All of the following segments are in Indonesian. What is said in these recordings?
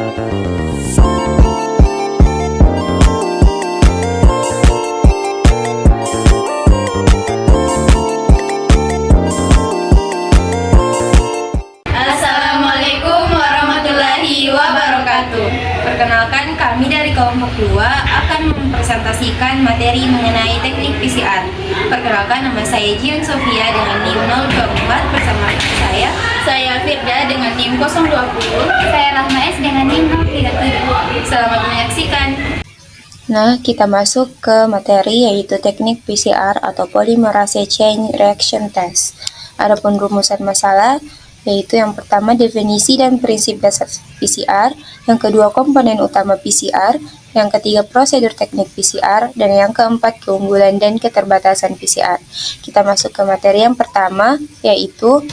Assalamualaikum warahmatullahi wabarakatuh. Perkenalkan, kami dari kelompok 2 akan mempresentasikan materi mengenai teknik PCR. Perkenalkan, nama saya Jion Sofia dengan NIM 024 bersama saya Firda dengan NIM 020. Saya Rahma S dengan NIM 037. Selamat menyaksikan. Nah, kita masuk ke materi yaitu teknik PCR atau Polymerase Chain Reaction Test. Adapun rumusan masalah yaitu yang pertama definisi dan prinsip dasar PCR, yang kedua komponen utama PCR, yang ketiga prosedur teknik PCR, dan yang keempat keunggulan dan keterbatasan PCR. Kita masuk ke materi yang pertama yaitu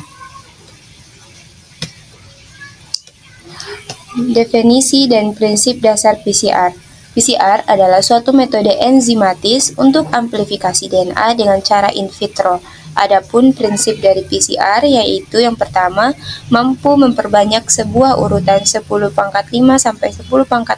definisi dan prinsip dasar PCR. PCR adalah suatu metode enzimatis untuk amplifikasi DNA dengan cara in vitro. Adapun prinsip dari PCR yaitu yang pertama, mampu memperbanyak sebuah urutan 10⁵ sampai 10�6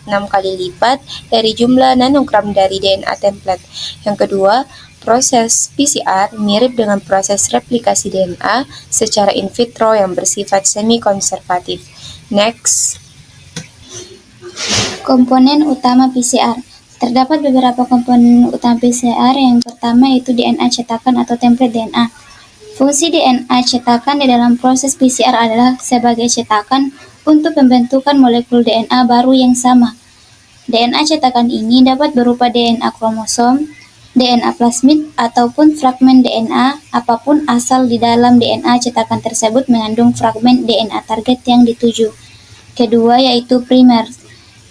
kali lipat dari jumlah nanogram dari DNA template. Yang kedua, proses PCR mirip dengan proses replikasi DNA secara in vitro yang bersifat semi-konservatif. Next. Komponen utama PCR. Terdapat beberapa komponen utama PCR. Yang pertama yaitu DNA cetakan atau template DNA. Fungsi DNA cetakan di dalam proses PCR adalah sebagai cetakan untuk pembentukan molekul DNA baru yang sama. DNA cetakan ini dapat berupa DNA kromosom, DNA plasmid, ataupun fragmen DNA, apapun asal di dalam DNA cetakan tersebut mengandung fragmen DNA target yang dituju. Kedua yaitu primer.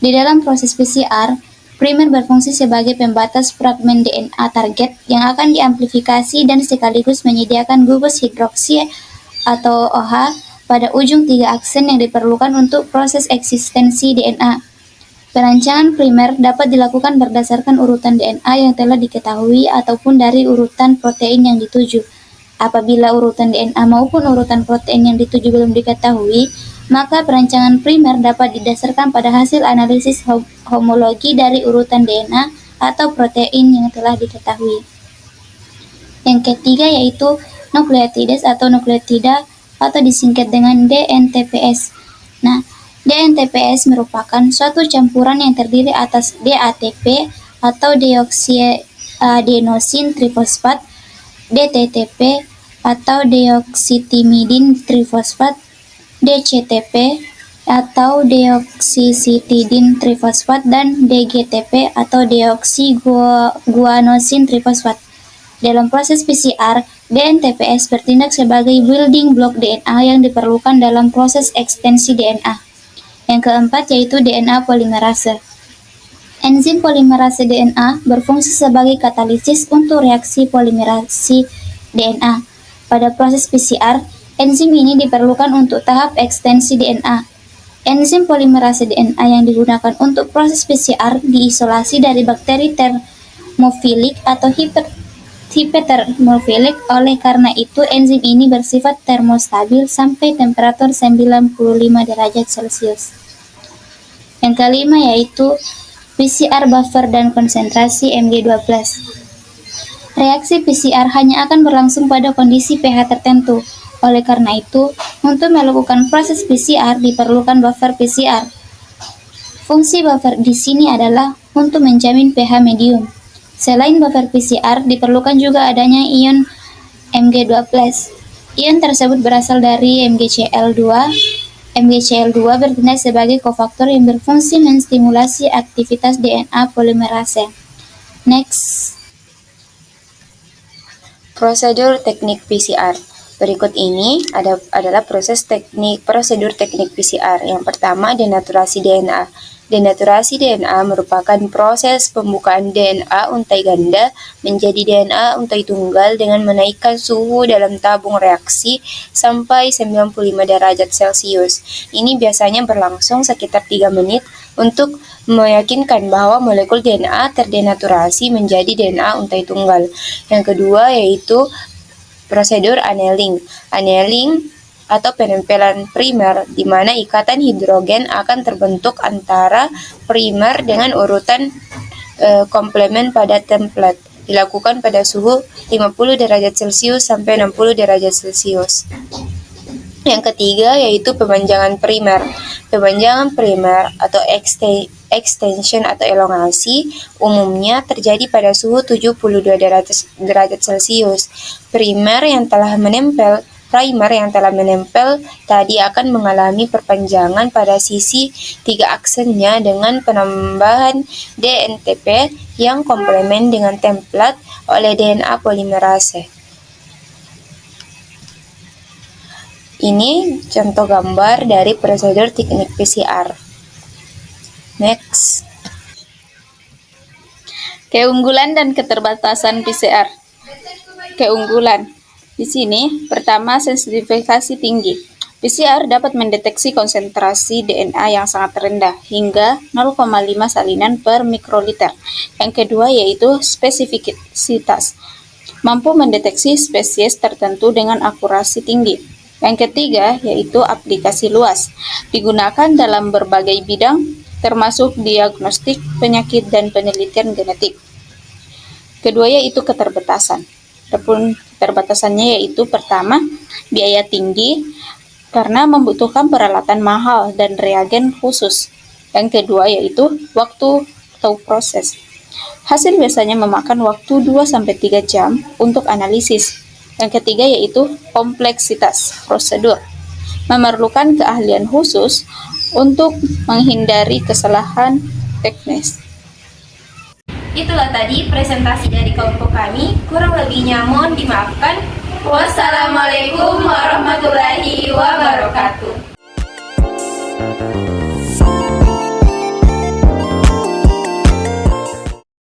Di dalam proses PCR, primer berfungsi sebagai pembatas fragmen DNA target yang akan diamplifikasi dan sekaligus menyediakan gugus hidroksi atau OH pada ujung 3 aksen yang diperlukan untuk proses eksistensi DNA. Perancangan primer dapat dilakukan berdasarkan urutan DNA yang telah diketahui ataupun dari urutan protein yang dituju. Apabila urutan DNA maupun urutan protein yang dituju belum diketahui, maka perancangan primer dapat didasarkan pada hasil analisis homologi dari urutan DNA atau protein yang telah diketahui. Yang ketiga yaitu nukleotides atau nukleotida atau disingkat dengan DNTPS. Nah, DNTPS merupakan suatu campuran yang terdiri atas DATP atau deoksiadenosin trifosfat, DTTP atau deoksitimidin trifosfat, DCTP atau deoksisitidin trifosfat, dan DGTP atau deoksiguanosin trifosfat. Dalam proses PCR, DNTPS bertindak sebagai building block DNA yang diperlukan dalam proses ekstensi DNA. Yang keempat yaitu DNA polimerase. Enzim polimerase DNA berfungsi sebagai katalisis untuk reaksi polimerasi DNA. Pada proses PCR, enzim ini diperlukan untuk tahap ekstensi DNA. Enzim polimerase DNA yang digunakan untuk proses PCR diisolasi dari bakteri termofilik atau hipertermofilik. Oleh karena itu, enzim ini bersifat termostabil sampai temperatur 95 derajat Celcius. Yang kelima yaitu PCR buffer dan konsentrasi Mg12. Reaksi PCR hanya akan berlangsung pada kondisi pH tertentu. Oleh karena itu, untuk melakukan proses PCR diperlukan buffer PCR. Fungsi buffer di sini adalah untuk menjamin pH medium. Selain buffer PCR, diperlukan juga adanya ion Mg12. Ion tersebut berasal dari MgCl2. MgCl2 bertindak sebagai kofaktor yang berfungsi menstimulasi aktivitas DNA polimerase. Next. Prosedur teknik PCR. Berikut ini adalah prosedur teknik PCR. Yang pertama, denaturasi DNA. Denaturasi DNA merupakan proses pembukaan DNA untai ganda menjadi DNA untai tunggal dengan menaikkan suhu dalam tabung reaksi sampai 95 derajat Celcius. Ini biasanya berlangsung sekitar 3 menit untuk meyakinkan bahwa molekul DNA terdenaturasi menjadi DNA untai tunggal. Yang kedua yaitu prosedur annealing. Annealing atau penempelan primer, di mana ikatan hidrogen akan terbentuk antara primer dengan urutan komplement pada template. Dilakukan pada suhu 50 derajat Celcius sampai 60 derajat Celcius. Yang ketiga yaitu pemanjangan primer. Pemanjangan primer atau extension atau elongasi umumnya terjadi pada suhu 72 derajat Celcius. Primer yang telah menempel tadi akan mengalami perpanjangan pada sisi 3 aksennya dengan penambahan DNTP yang komplement dengan template oleh DNA polimerase. Ini contoh gambar dari prosedur teknik PCR. Next. Keunggulan dan keterbatasan PCR. Keunggulan. Di sini, pertama, sensitivitas tinggi. PCR dapat mendeteksi konsentrasi DNA yang sangat rendah, hingga 0,5 salinan per mikroliter. Yang kedua yaitu spesifisitas. Mampu mendeteksi spesies tertentu dengan akurasi tinggi. Yang ketiga yaitu aplikasi luas. Digunakan dalam berbagai bidang, termasuk diagnostik penyakit dan penelitian genetik. Kedua yaitu keterbatasan. Adapun keterbatasannya yaitu pertama, biaya tinggi karena membutuhkan peralatan mahal dan reagen khusus. Yang kedua yaitu waktu atau proses. Hasil biasanya memakan waktu 2-3 jam untuk analisis. Yang ketiga yaitu kompleksitas prosedur. Memerlukan keahlian khusus untuk menghindari kesalahan teknis. Itulah tadi presentasi dari kelompok kami, kurang lebihnya mohon dimaafkan. Wassalamualaikum warahmatullahi wabarakatuh.